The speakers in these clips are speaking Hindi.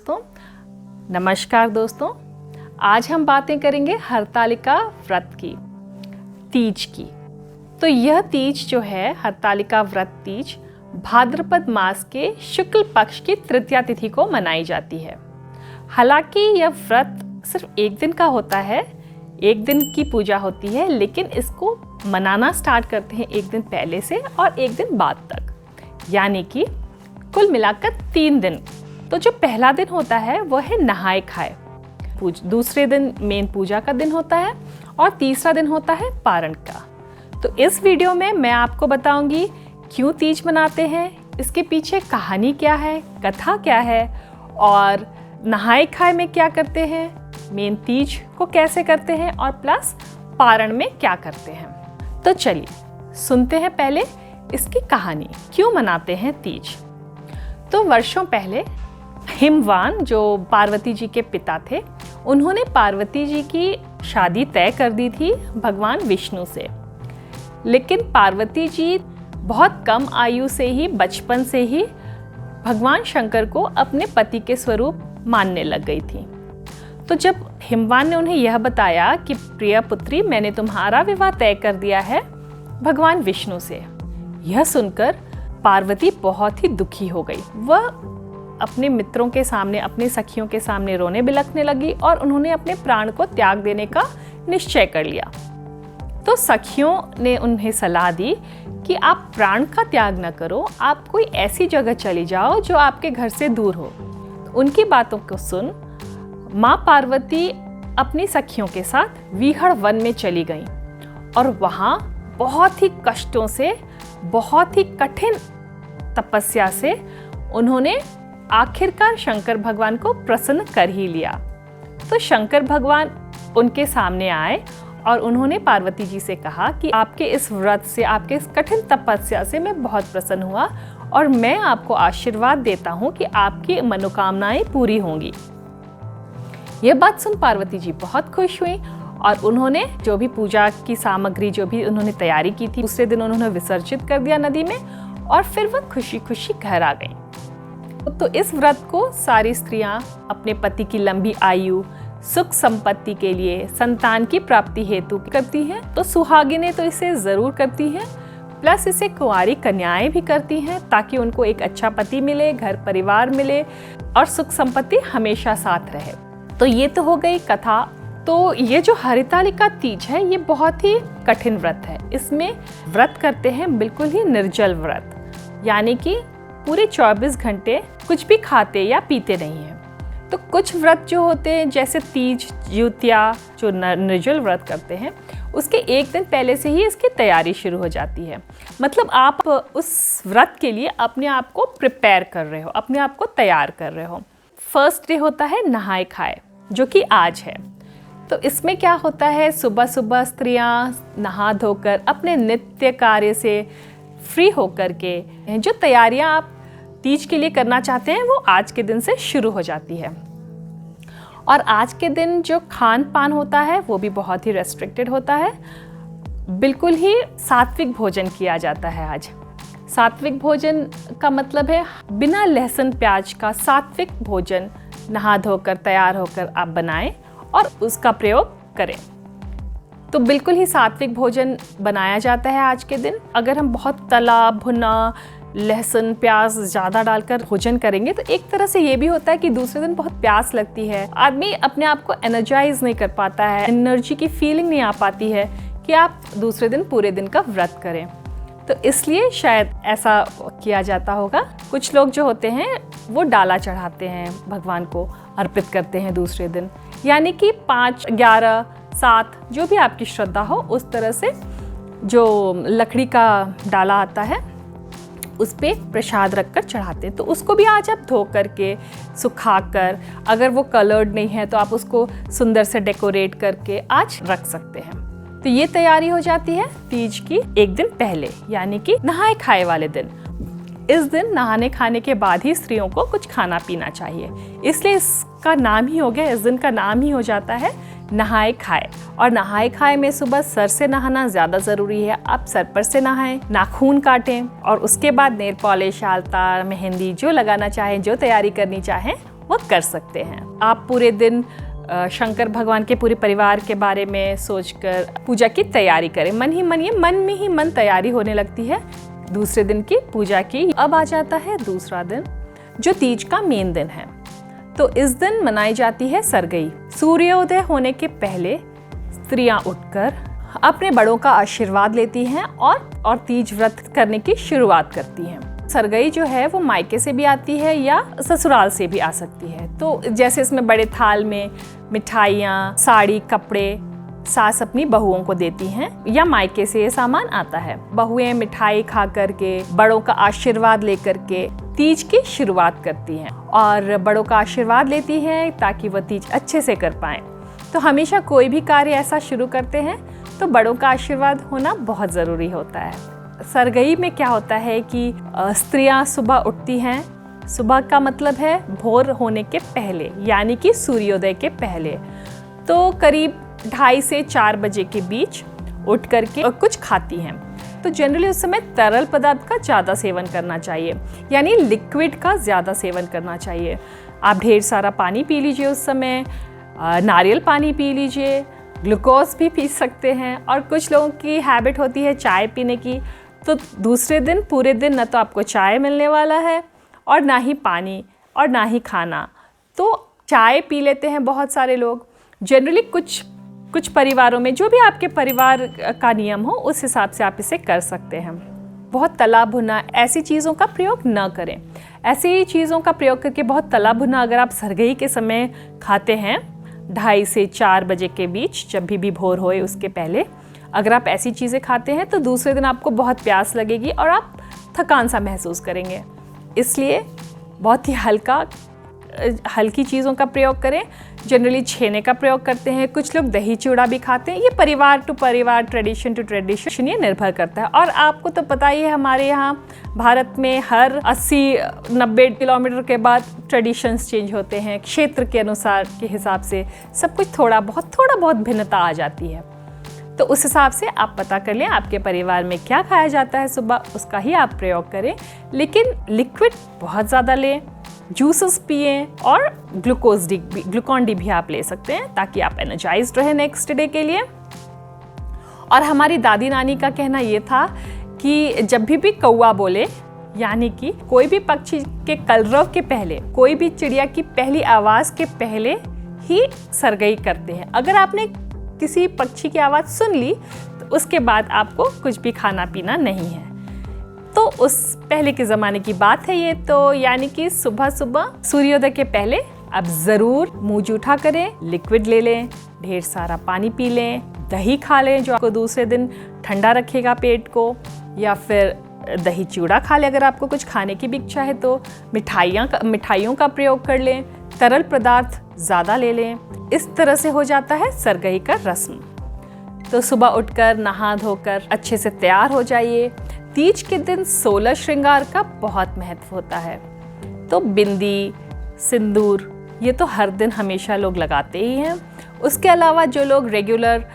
दोस्तों, नमस्कार दोस्तों। आज हम बातें करेंगे हरतालिका व्रत की, तीज की। तो यह तीज जो है, हरतालिका व्रत तीज, भाद्रपद मास के शुक्ल पक्ष की तृतीया तिथि को मनाई जाती है। हालांकि यह व्रत सिर्फ एक दिन का होता है, एक दिन की पूजा होती है, लेकिन इसको मनाना स्टार्ट करते हैं एक दिन पहले से और एक दिन बाद तक, यानी कि कुल मिलाकर 3 दिन। तो जो पहला दिन होता है वह है नहाए खाए, दूसरे दिन मेन पूजा का दिन होता है और तीसरा दिन होता है पारण का। तो इस वीडियो में मैं आपको बताऊंगी क्यों तीज मनाते हैं, इसके पीछे कहानी क्या है, कथा क्या है और नहाए खाए में क्या करते हैं, मेन तीज को कैसे करते हैं और प्लस पारण में क्या करते हैं। तो चलिए सुनते हैं पहले इसकी कहानी, क्यों मनाते हैं तीज। तो वर्षों पहले हिमवान, जो पार्वती जी के पिता थे, उन्होंने पार्वती जी की शादी तय कर दी थी भगवान विष्णु से। लेकिन पार्वती जी बहुत कम आयु से ही, बचपन से ही भगवान शंकर को अपने पति के स्वरूप मानने लग गई थी। तो जब हिमवान ने उन्हें यह बताया कि प्रिय पुत्री, मैंने तुम्हारा विवाह तय कर दिया है भगवान विष्णु से, यह सुनकर पार्वती बहुत ही दुखी हो गई। वह अपने मित्रों के सामने, अपने सखियों के सामने रोने बिलखने लगी और उन्होंने अपने प्राण को त्याग देने का निश्चय कर लिया। तो सखियों ने उन्हें सलाह दी कि आप प्राण का त्याग न करो, आप कोई ऐसी जगह चली जाओ जो आपके घर से दूर हो। उनकी बातों को सुन माँ पार्वती अपनी सखियों के साथ विहड़ वन में चली गईं और वहाँ बहुत ही कष्टों से, बहुत ही कठिन तपस्या से उन्होंने आखिरकार शंकर भगवान को प्रसन्न कर ही लिया। तो शंकर भगवान उनके सामने आए और उन्होंने पार्वती जी से कहा कि आपके इस व्रत से, आपके इस कठिन तपस्या से मैं बहुत प्रसन्न हुआ और मैं आपको आशीर्वाद देता हूँ कि आपकी मनोकामनाएं पूरी होंगी। यह बात सुन पार्वती जी बहुत खुश हुई और उन्होंने जो भी पूजा की सामग्री, जो भी उन्होंने तैयारी की थी, दूसरे दिन उन्होंने विसर्जित कर दिया नदी में और फिर वह खुशी खुशी घर आ गईं। तो इस व्रत को सारी स्त्रियां अपने पति की लंबी आयु, सुख संपत्ति के लिए, संतान की प्राप्ति हेतु करती हैं। तो सुहागिनें तो इसे जरूर करती हैं, प्लस इसे कुंवारी कन्याएं भी करती हैं ताकि उनको एक अच्छा पति मिले, घर परिवार मिले और सुख संपत्ति हमेशा साथ रहे। तो ये तो हो गई कथा। तो ये जो हरितालिका तीज है, ये बहुत ही कठिन व्रत है। इसमें व्रत करते हैं बिल्कुल ही निर्जल व्रत, यानी कि पूरे 24 घंटे कुछ भी खाते या पीते नहीं हैं। तो कुछ व्रत जो होते हैं, जैसे तीज, ज्योतिया, जो निर्जल व्रत करते हैं, उसके एक दिन पहले से ही इसकी तैयारी शुरू हो जाती है। मतलब आप उस व्रत के लिए अपने आप को प्रिपेयर कर रहे हो, अपने आप को तैयार कर रहे हो। फर्स्ट डे होता है नहाए खाए, जो कि आज है। तो इसमें क्या होता है, सुबह सुबह स्त्रियां नहा धोकर अपने नित्य कार्य से फ्री होकर के जो तैयारियां आप तीज के लिए करना चाहते हैं, वो आज के दिन से शुरू हो जाती है। और आज के दिन जो खान पान होता है वो भी बहुत ही रेस्ट्रिक्टेड होता है। बिल्कुल ही सात्विक भोजन किया जाता है आज। सात्विक भोजन का मतलब है बिना लहसुन प्याज का सात्विक भोजन नहा धोकर तैयार होकर आप बनाएं और उसका प्रयोग करें। तो बिल्कुल ही सात्विक भोजन बनाया जाता है आज के दिन। अगर हम बहुत तला भुना, लहसुन प्याज ज़्यादा डालकर भोजन करेंगे तो एक तरह से ये भी होता है कि दूसरे दिन बहुत प्यास लगती है, आदमी अपने आप को एनर्जाइज नहीं कर पाता है, एनर्जी की फीलिंग नहीं आ पाती है कि आप दूसरे दिन पूरे दिन का व्रत करें। तो इसलिए शायद ऐसा किया जाता होगा। कुछ लोग जो होते हैं वो डाला चढ़ाते हैं, भगवान को अर्पित करते हैं दूसरे दिन, यानी कि 5, 11, 7 जो भी आपकी श्रद्धा हो, उस तरह से जो लकड़ी का डाला आता है उस पे प्रसाद रखकर चढ़ाते हैं। तो उसको भी आज आप धो करके, सुखा कर, अगर वो कलर्ड नहीं है तो आप उसको सुंदर से डेकोरेट करके आज रख सकते हैं। तो ये तैयारी हो जाती है तीज की एक दिन पहले, यानी कि नहाए खाए वाले दिन। इस दिन नहाने खाने के बाद ही स्त्रियों को कुछ खाना पीना चाहिए, इसलिए इसका नाम ही हो गया, इस दिन का नाम ही हो जाता है नहाए खाए। और नहाए खाए में सुबह सर से नहाना ज़्यादा ज़रूरी है। आप सर पर से नहाएं, नाखून काटें और उसके बाद नेल पॉलिश, आलता, मेहंदी जो लगाना चाहें, जो तैयारी करनी चाहें वो कर सकते हैं। आप पूरे दिन शंकर भगवान के पूरे परिवार के बारे में सोचकर पूजा की तैयारी करें। मन में ही मन तैयारी होने लगती है दूसरे दिन की पूजा की। अब आ जाता है दूसरा दिन, जो तीज का मेन दिन है। तो इस दिन मनाई जाती है सरगई। सूर्योदय होने के पहले स्त्रियां उठकर अपने बड़ों का आशीर्वाद लेती हैं और तीज व्रत करने की शुरुआत करती हैं। सरगई जो है वो मायके से भी आती है या ससुराल से भी आ सकती है। तो जैसे इसमें बड़े थाल में मिठाइयाँ, साड़ी, कपड़े सास अपनी बहुओं को देती हैं या मायके से ये सामान आता है। बहुएं मिठाई खा करके, बड़ों का आशीर्वाद लेकर के तीज की शुरुआत करती हैं और बड़ों का आशीर्वाद लेती हैं ताकि वह तीज अच्छे से कर पाएं। तो हमेशा कोई भी कार्य ऐसा शुरू करते हैं तो बड़ों का आशीर्वाद होना बहुत ज़रूरी होता है। सरगई में क्या होता है कि स्त्रियां सुबह उठती हैं। सुबह का मतलब है भोर होने के पहले, यानी कि सूर्योदय के पहले। तो करीब 2:30 से 4 बजे के बीच उठ करके कुछ खाती हैं। तो जनरली उस समय तरल पदार्थ का ज़्यादा सेवन करना चाहिए, यानी लिक्विड का ज़्यादा सेवन करना चाहिए। आप ढेर सारा पानी पी लीजिए उस समय, नारियल पानी पी लीजिए, ग्लूकोज भी पी सकते हैं। और कुछ लोगों की हैबिट होती है चाय पीने की, तो दूसरे दिन पूरे दिन न तो आपको चाय मिलने वाला है और ना ही पानी और ना ही खाना। तो चाय पी लेते हैं बहुत सारे लोग। जनरली कुछ परिवारों में, जो भी आपके परिवार का नियम हो उस हिसाब से आप इसे कर सकते हैं। बहुत तला भुना ऐसी चीज़ों का प्रयोग न करें। ऐसी चीज़ों का प्रयोग करके बहुत तला भुना अगर आप सरगई के समय खाते हैं 2:30 से 4 बजे के बीच, जब भी भोर होए उसके पहले अगर आप ऐसी चीज़ें खाते हैं तो दूसरे दिन आपको बहुत प्यास लगेगी और आप थकान सा महसूस करेंगे। इसलिए बहुत ही हल्की चीज़ों का प्रयोग करें। जनरली छेने का प्रयोग करते हैं, कुछ लोग दही चूड़ा भी खाते हैं। ये परिवार टू परिवार, ट्रेडिशन टू ट्रेडिशन ये निर्भर करता है। और आपको तो पता ही है हमारे यहाँ भारत में हर 80-90 किलोमीटर के बाद ट्रेडिशंस चेंज होते हैं। क्षेत्र के अनुसार के हिसाब से सब कुछ थोड़ा बहुत भिन्नता आ जाती है। तो उस हिसाब से आप पता कर लें आपके परिवार में क्या खाया जाता है सुबह, उसका ही आप प्रयोग करें। लेकिन लिक्विड बहुत ज़्यादा लें, जूसेस पिएं और ग्लूकॉन डी भी आप ले सकते हैं ताकि आप एनर्जाइज्ड रहें नेक्स्ट डे के लिए। और हमारी दादी नानी का कहना ये था कि जब भी कौवा बोले, यानी कि कोई भी पक्षी के कलरव के पहले, कोई भी चिड़िया की पहली आवाज़ के पहले ही सरगई करते हैं। अगर आपने किसी पक्षी की आवाज़ सुन ली तो उसके बाद आपको कुछ भी खाना पीना नहीं है। तो उस पहले के ज़माने की बात है ये। तो यानी कि सुबह सूर्योदय के पहले आप ज़रूर मुँह जूठा करें, लिक्विड ले लें, ढेर सारा पानी पी लें, दही खा लें जो आपको दूसरे दिन ठंडा रखेगा पेट को, या फिर दही चूड़ा खा लें अगर आपको कुछ खाने की भी इच्छा है तो। मिठाइयों का प्रयोग कर लें, तरल पदार्थ ज़्यादा ले लें। इस तरह से हो जाता है सरगई का रस्म। तो सुबह उठकर नहा धोकर अच्छे से तैयार हो जाइए। तीज के दिन 16 श्रृंगार का बहुत महत्व होता है। तो बिंदी, सिंदूर ये तो हर दिन हमेशा लोग लगाते ही हैं। उसके अलावा जो लोग रेगुलर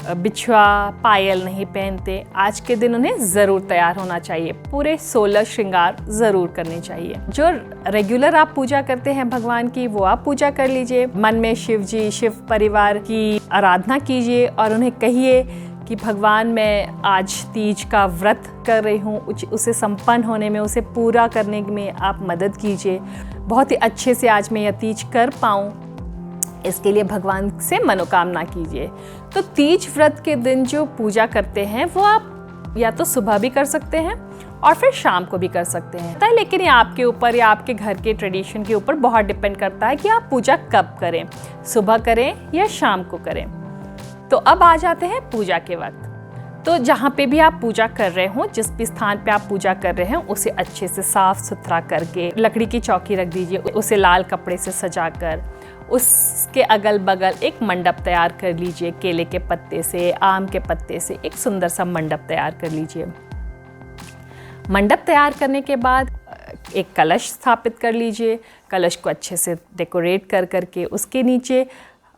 बिछुआ, पायल नहीं पहनते, आज के दिन उन्हें ज़रूर तैयार होना चाहिए। पूरे 16 श्रृंगार ज़रूर करने चाहिए। जो रेगुलर आप पूजा करते हैं भगवान की, वो आप पूजा कर लीजिए। मन में शिव परिवार की आराधना कीजिए और उन्हें कहिए कि भगवान मैं आज तीज का व्रत कर रही हूँ, उसे संपन्न होने में, उसे पूरा करने में आप मदद कीजिए। बहुत ही अच्छे से आज मैं यह तीज कर पाऊँ, इसके लिए भगवान से मनोकामना कीजिए। तो तीज व्रत के दिन जो पूजा करते हैं वो आप या तो सुबह भी कर सकते हैं और फिर शाम को भी कर सकते हैं। लेकिन ये आपके ऊपर या आपके घर के ट्रेडिशन के ऊपर बहुत डिपेंड करता है कि आप पूजा कब करें, सुबह करें या शाम को करें। तो अब आ जाते हैं पूजा के वक्त। तो जहाँ पे भी आप पूजा कर रहे हो, जिस भी स्थान पे आप पूजा कर रहे हैं, उसे अच्छे से साफ सुथरा करके लकड़ी की चौकी रख दीजिए। उसे लाल कपड़े से सजाकर उसके अगल बगल एक मंडप तैयार कर लीजिए। केले के पत्ते से, आम के पत्ते से एक सुंदर सा मंडप तैयार कर लीजिए। मंडप तैयार करने के बाद एक कलश स्थापित कर लीजिए। कलश को अच्छे से डेकोरेट कर करके उसके नीचे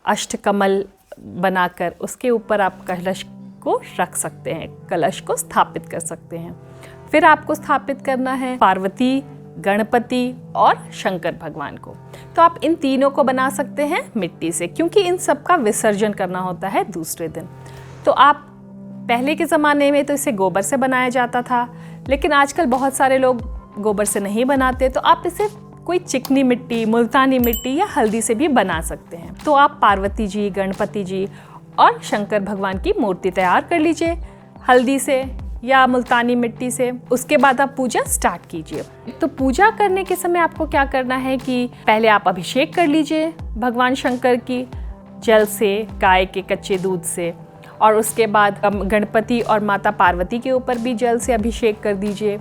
अष्टकमल बनाकर उसके ऊपर आप कलश को रख सकते हैं, कलश को स्थापित कर सकते हैं। फिर आपको स्थापित करना है पार्वती गणपति और शंकर भगवान को। तो आप इन तीनों को बना सकते हैं मिट्टी से, क्योंकि इन सब का विसर्जन करना होता है दूसरे दिन। तो आप पहले के ज़माने में तो इसे गोबर से बनाया जाता था, लेकिन आजकल बहुत सारे लोग गोबर से नहीं बनाते, तो आप इसे कोई चिकनी मिट्टी, मुल्तानी मिट्टी या हल्दी से भी बना सकते हैं। तो आप पार्वती जी, गणपति जी और शंकर भगवान की मूर्ति तैयार कर लीजिए हल्दी से या मुल्तानी मिट्टी से। उसके बाद आप पूजा स्टार्ट कीजिए। तो पूजा करने के समय आपको क्या करना है कि पहले आप अभिषेक कर लीजिए भगवान शंकर की जल से, गाय के कच्चे दूध से, और उसके बाद गणपति और माता पार्वती के ऊपर भी जल से अभिषेक कर दीजिए।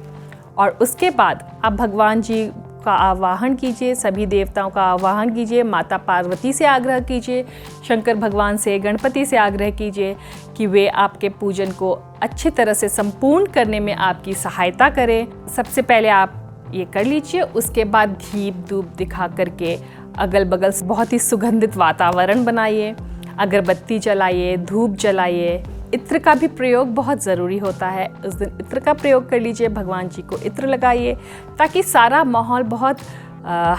और उसके बाद आप भगवान जी का आवाहन कीजिए, सभी देवताओं का आवाहन कीजिए, माता पार्वती से आग्रह कीजिए, शंकर भगवान से, गणपति से आग्रह कीजिए कि वे आपके पूजन को अच्छी तरह से संपूर्ण करने में आपकी सहायता करें। सबसे पहले आप ये कर लीजिए। उसके बाद दीप धूप दिखा करके अगल बगल बहुत ही सुगंधित वातावरण बनाइए, अगरबत्ती जलाइए, धूप जलाइए। इत्र का भी प्रयोग बहुत ज़रूरी होता है। उस दिन इत्र का प्रयोग कर लीजिए, भगवान जी को इत्र लगाइए, ताकि सारा माहौल बहुत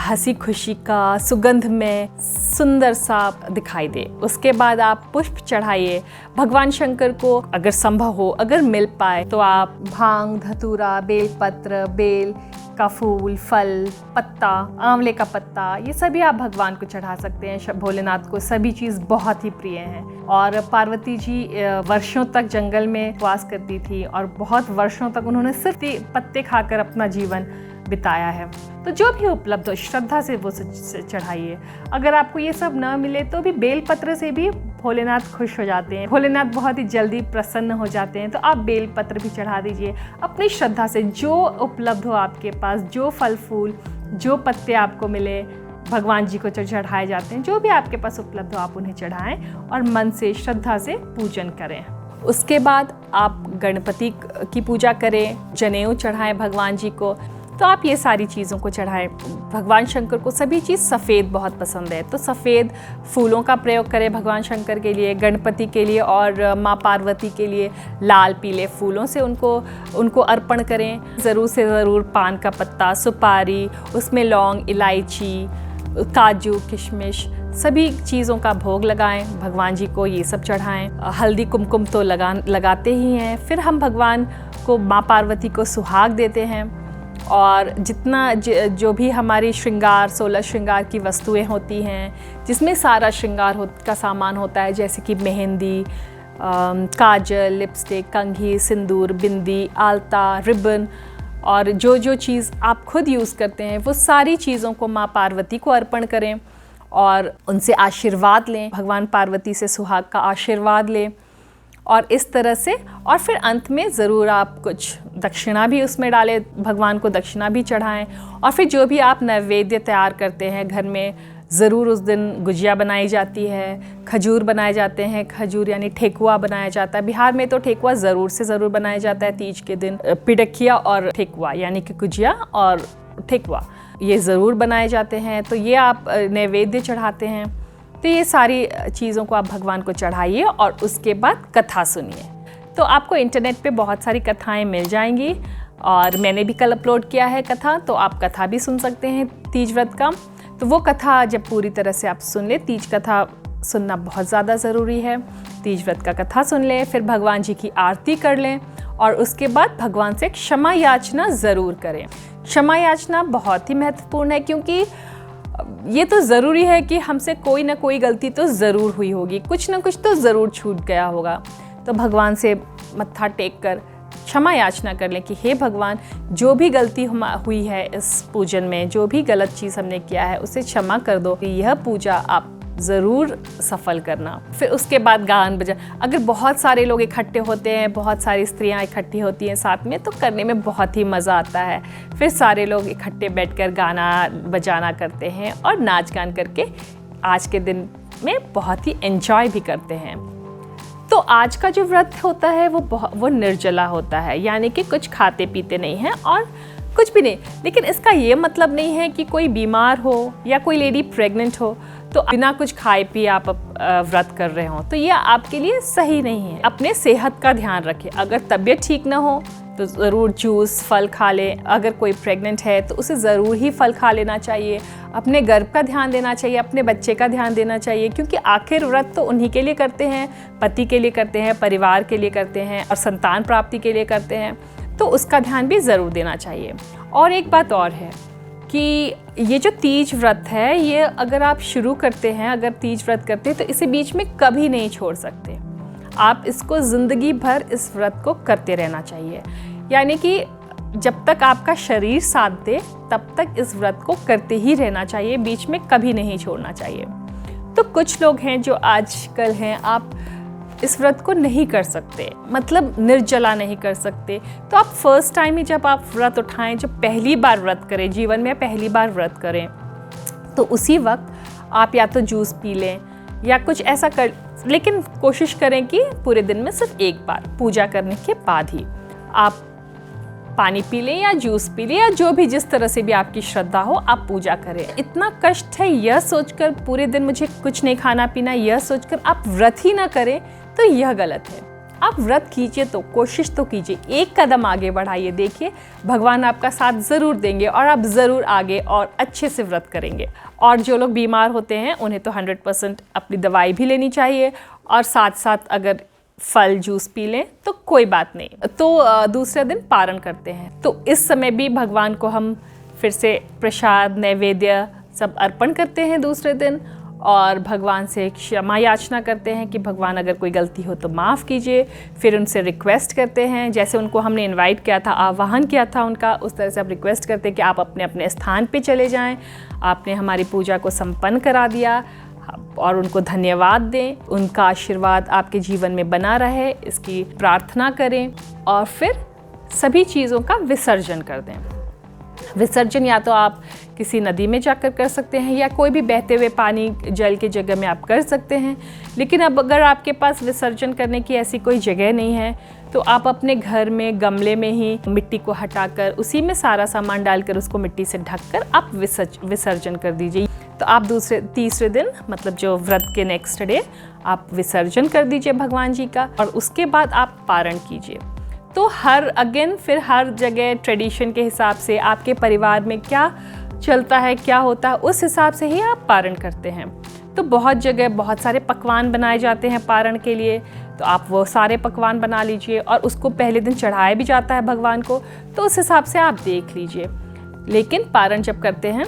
हंसी खुशी का, सुगंध में सुंदर सा दिखाई दे। उसके बाद आप पुष्प चढ़ाइए भगवान शंकर को। अगर संभव हो, अगर मिल पाए, तो आप भांग, धतूरा, बेलपत्र, बेल का फूल, फल, पत्ता, आंवले का पत्ता, ये सभी आप भगवान को चढ़ा सकते हैं। भोलेनाथ को सभी चीज़ बहुत ही प्रिय हैं। और पार्वती जी वर्षों तक जंगल में वास करती थी और बहुत वर्षों तक उन्होंने सिर्फ पत्ते खाकर अपना जीवन बिताया है। तो जो भी उपलब्ध हो, श्रद्धा से वो चढ़ाइए। अगर आपको ये सब ना मिले तो भी बेलपत्र से भी भोलेनाथ खुश हो जाते हैं, भोलेनाथ बहुत ही जल्दी प्रसन्न हो जाते हैं। तो आप बेलपत्र भी चढ़ा दीजिए अपनी श्रद्धा से। जो उपलब्ध हो आपके पास, जो फल फूल, जो पत्ते आपको मिले, भगवान जी को चढ़ाए जाते हैं, जो भी आपके पास उपलब्ध हो आप उन्हें चढ़ाएं और मन से, श्रद्धा से पूजन करें। उसके बाद आप गणपति की पूजा करें, जनेऊ चढ़ाएं भगवान जी को। तो आप ये सारी चीज़ों को चढ़ाएं। भगवान शंकर को सभी चीज़ सफ़ेद बहुत पसंद है, तो सफ़ेद फूलों का प्रयोग करें भगवान शंकर के लिए, गणपति के लिए और माँ पार्वती के लिए लाल पीले फूलों से उनको अर्पण करें। ज़रूर से ज़रूर पान का पत्ता, सुपारी, उसमें लौंग, इलायची, काजू, किशमिश, सभी चीज़ों का भोग लगाएं भगवान जी को, ये सब चढ़ाएं। हल्दी कुमकुम तो लगाते ही हैं। फिर हम भगवान को, माँ पार्वती को सुहाग देते हैं। और जितना जो भी हमारी श्रृंगार, 16 श्रृंगार की वस्तुएं होती हैं, जिसमें सारा श्रृंगार का सामान होता है, जैसे कि मेहंदी, काजल, लिपस्टिक, कंघी, सिंदूर, बिंदी, आलता, रिबन, और जो चीज़ आप खुद यूज़ करते हैं, वो सारी चीज़ों को माँ पार्वती को अर्पण करें और उनसे आशीर्वाद लें। भगवान पार्वती से सुहाग का आशीर्वाद लें। और इस तरह से, और फिर अंत में ज़रूर आप कुछ दक्षिणा भी उसमें डालें, भगवान को दक्षिणा भी चढ़ाएं। और फिर जो भी आप नैवेद्य तैयार करते हैं घर में, ज़रूर उस दिन गुजिया बनाई जाती है, खजूर बनाए जाते हैं, खजूर यानी ठेकुआ बनाया जाता है। बिहार में तो ठेकुआ ज़रूर से ज़रूर बनाया जाता है तीज के दिन। पिड़किया और ठेकुआ यानी कि गुजिया और ठेकुआ, ये ज़रूर बनाए जाते हैं। तो ये आप नैवेद्य चढ़ाते हैं। तो ये सारी चीज़ों को आप भगवान को चढ़ाइए और उसके बाद कथा सुनिए। तो आपको इंटरनेट पे बहुत सारी कथाएं मिल जाएंगी और मैंने भी कल अपलोड किया है कथा, तो आप कथा भी सुन सकते हैं तीज व्रत का। तो वो कथा जब पूरी तरह से आप सुन लें, तीज कथा सुनना बहुत ज़्यादा ज़रूरी है। तीज व्रत का कथा सुन लें, फिर भगवान जी की आरती कर लें और उसके बाद भगवान से क्षमा याचना ज़रूर करें। क्षमा याचना बहुत ही महत्वपूर्ण है, क्योंकि ये तो ज़रूरी है कि हमसे कोई ना कोई गलती तो ज़रूर हुई होगी, कुछ ना कुछ तो ज़रूर छूट गया होगा। तो भगवान से मत्था टेक कर क्षमा याचना कर लें कि हे भगवान, जो भी गलती हुई है इस पूजन में, जो भी गलत चीज़ हमने किया है, उसे क्षमा कर दो। कि यह पूजा आप ज़रूर सफल करना। फिर उसके बाद गान बजा, अगर बहुत सारे लोग इकट्ठे होते हैं, बहुत सारी स्त्रियां इकट्ठी होती हैं साथ में, तो करने में बहुत ही मज़ा आता है। फिर सारे लोग इकट्ठे बैठकर गाना बजाना करते हैं और नाच गान करके आज के दिन में बहुत ही एंजॉय भी करते हैं। तो आज का जो व्रत होता है वो निर्जला होता है, यानी कि कुछ खाते पीते नहीं हैं और कुछ भी नहीं। लेकिन इसका ये मतलब नहीं है कि कोई बीमार हो या कोई लेडी प्रेग्नेंट हो तो बिना कुछ खाए पिए आप व्रत कर रहे हो, तो ये आपके लिए सही नहीं है। अपने सेहत का ध्यान रखें। अगर तबीयत ठीक ना हो तो ज़रूर जूस फल खा लें। अगर कोई प्रेग्नेंट है तो उसे ज़रूर ही फल खा लेना चाहिए। अपने गर्भ का ध्यान देना चाहिए, अपने बच्चे का ध्यान देना चाहिए, क्योंकि आखिर व्रत तो उन्हीं के लिए करते हैं, पति के लिए करते हैं, परिवार के लिए करते हैं और संतान प्राप्ति के लिए करते हैं, तो उसका ध्यान भी ज़रूर देना चाहिए। और एक बात और है कि ये जो तीज व्रत है, ये अगर आप शुरू करते हैं, अगर तीज व्रत करते हैं तो इसे बीच में कभी नहीं छोड़ सकते। आप इसको ज़िंदगी भर इस व्रत को करते रहना चाहिए, यानी कि जब तक आपका शरीर साथ दे तब तक इस व्रत को करते ही रहना चाहिए, बीच में कभी नहीं छोड़ना चाहिए। तो कुछ लोग हैं जो आजकल हैं, आप इस व्रत को नहीं कर सकते, मतलब निर्जला नहीं कर सकते, तो आप फर्स्ट टाइम ही जब आप व्रत उठाएं, जब पहली बार व्रत करें, जीवन में पहली बार व्रत करें, तो उसी वक्त आप या तो जूस पी लें या कुछ ऐसा कर, लेकिन कोशिश करें कि पूरे दिन में सिर्फ एक बार पूजा करने के बाद ही आप पानी पी लें या जूस पी लें, या जो भी जिस तरह से भी आपकी श्रद्धा हो आप पूजा करें। इतना कष्ट है यह सोचकर पूरे दिन मुझे कुछ नहीं खाना पीना, यह सोचकर आप व्रत ही ना करें, तो यह गलत है। आप व्रत कीजिए, तो कोशिश तो कीजिए, एक कदम आगे बढ़ाइए, देखिए भगवान आपका साथ ज़रूर देंगे और आप ज़रूर आगे और अच्छे से व्रत करेंगे। और जो लोग बीमार होते हैं उन्हें तो 100% अपनी दवाई भी लेनी चाहिए, और साथ साथ अगर फल जूस पी लें तो कोई बात नहीं। तो दूसरे दिन पारण करते हैं, तो इस समय भी भगवान को हम फिर से प्रसाद नैवेद्य सब अर्पण करते हैं दूसरे दिन, और भगवान से क्षमा याचना करते हैं कि भगवान अगर कोई गलती हो तो माफ़ कीजिए। फिर उनसे रिक्वेस्ट करते हैं, जैसे उनको हमने इनवाइट किया था, आह्वान किया था उनका, उस तरह से आप रिक्वेस्ट करते हैं कि आप अपने अपने स्थान पे चले जाएं, आपने हमारी पूजा को संपन्न करा दिया, और उनको धन्यवाद दें, उनका आशीर्वाद आपके जीवन में बना रहे, इसकी प्रार्थना करें। और फिर सभी चीज़ों का विसर्जन कर दें। विसर्जन या तो आप किसी नदी में जाकर कर सकते हैं, या कोई भी बहते हुए पानी जल की जगह में आप कर सकते हैं। लेकिन अब अगर आपके पास विसर्जन करने की ऐसी कोई जगह नहीं है, तो आप अपने घर में गमले में ही मिट्टी को हटाकर उसी में सारा सामान डालकर उसको मिट्टी से ढककर आप विसर्जन कर दीजिए। तो आप तीसरे दिन, मतलब जो व्रत के नेक्स्ट डे, आप विसर्जन कर दीजिए भगवान जी का, और उसके बाद आप पारण कीजिए। तो फिर हर जगह ट्रेडिशन के हिसाब से आपके परिवार में क्या चलता है, क्या होता है, उस हिसाब से ही आप पारण करते हैं। तो बहुत जगह बहुत सारे पकवान बनाए जाते हैं पारण के लिए, तो आप वो सारे पकवान बना लीजिए, और उसको पहले दिन चढ़ाया भी जाता है भगवान को, तो उस हिसाब से आप देख लीजिए। लेकिन पारण जब करते हैं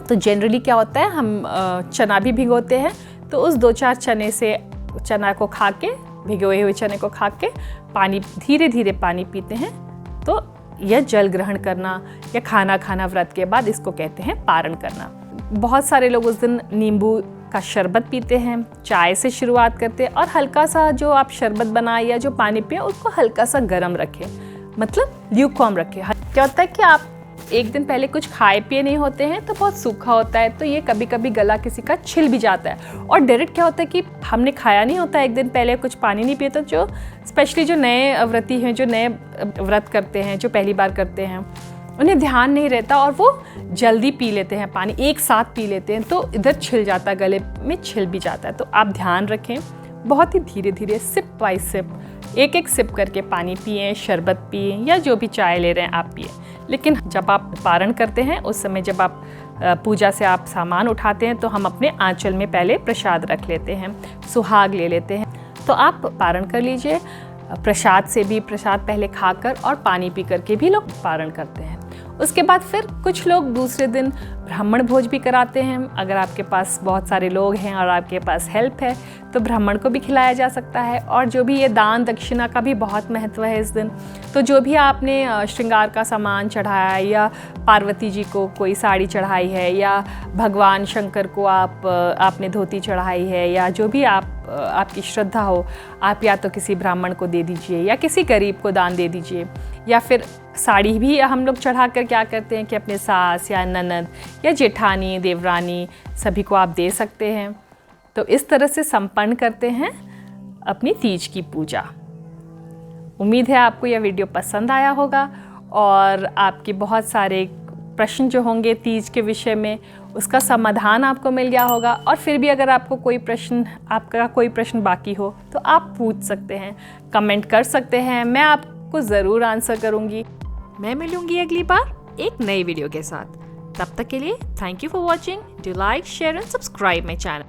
तो जनरली क्या होता है, हम चना भी भिगोते हैं, तो उस 2-4 चना को खा के, भिगोए हुए चने को खा के पानी धीरे धीरे पानी पीते हैं। तो यह जल ग्रहण करना या खाना खाना व्रत के बाद, इसको कहते हैं पारण करना। बहुत सारे लोग उस दिन नींबू का शरबत पीते हैं, चाय से शुरुआत करते हैं, और हल्का सा जो आप शरबत बनाए या जो पानी पिए उसको हल्का सा गर्म रखें, मतलब ल्यूकवार्म रखें। क्या होता है कि आप एक दिन पहले कुछ खाए पिए नहीं होते हैं, तो बहुत सूखा होता है, तो ये कभी कभी गला किसी का छिल भी जाता है। और डायरेक्ट क्या होता है कि हमने खाया नहीं होता, एक दिन पहले कुछ पानी नहीं पिए, तो जो स्पेशली जो नए व्रती हैं, जो नए व्रत करते हैं, जो पहली बार करते हैं, उन्हें ध्यान नहीं रहता और वो जल्दी पी लेते हैं पानी, एक साथ पी लेते हैं, तो इधर छिल जाता है, गले में छिल भी जाता है। तो आप ध्यान रखें, बहुत ही धीरे धीरे सिप बाय सिप, एक एक सिप करके पानी पिएं, शरबत पिएं, या जो भी चाय ले रहे हैं आप पिएं। लेकिन जब आप पारण करते हैं, उस समय जब आप पूजा से आप सामान उठाते हैं, तो हम अपने आंचल में पहले प्रसाद रख लेते हैं, सुहाग ले लेते हैं। तो आप पारण कर लीजिए, प्रसाद से भी, प्रसाद पहले खाकर और पानी पी करके भी लोग पारण करते हैं। उसके बाद फिर कुछ लोग दूसरे दिन ब्राह्मण भोज भी कराते हैं। अगर आपके पास बहुत सारे लोग हैं और आपके पास हेल्प है, तो ब्राह्मण को भी खिलाया जा सकता है। और जो भी ये दान दक्षिणा का भी बहुत महत्व है इस दिन। तो जो भी आपने श्रृंगार का सामान चढ़ाया, या पार्वती जी को कोई साड़ी चढ़ाई है, या भगवान शंकर को आपने धोती चढ़ाई है, या जो भी आपकी श्रद्धा हो, आप या तो किसी ब्राह्मण को दे दीजिए या किसी गरीब को दान दे दीजिए। या फिर साड़ी भी हम लोग चढ़ा कर क्या करते हैं कि अपने सास या ननद या जेठानी, देवरानी, सभी को आप दे सकते हैं। तो इस तरह से संपन्न करते हैं अपनी तीज की पूजा। उम्मीद है आपको यह वीडियो पसंद आया होगा, और आपके बहुत सारे प्रश्न जो होंगे तीज के विषय में, उसका समाधान आपको मिल गया होगा। और फिर भी अगर आपका कोई प्रश्न बाकी हो, तो आप पूछ सकते हैं, कमेंट कर सकते हैं। मैं सबको ज़रूर आंसर करूँगी। मैं मिलूंगी अगली बार एक नई वीडियो के साथ। तब तक के लिए thank you for watching. Do like, share and subscribe my channel.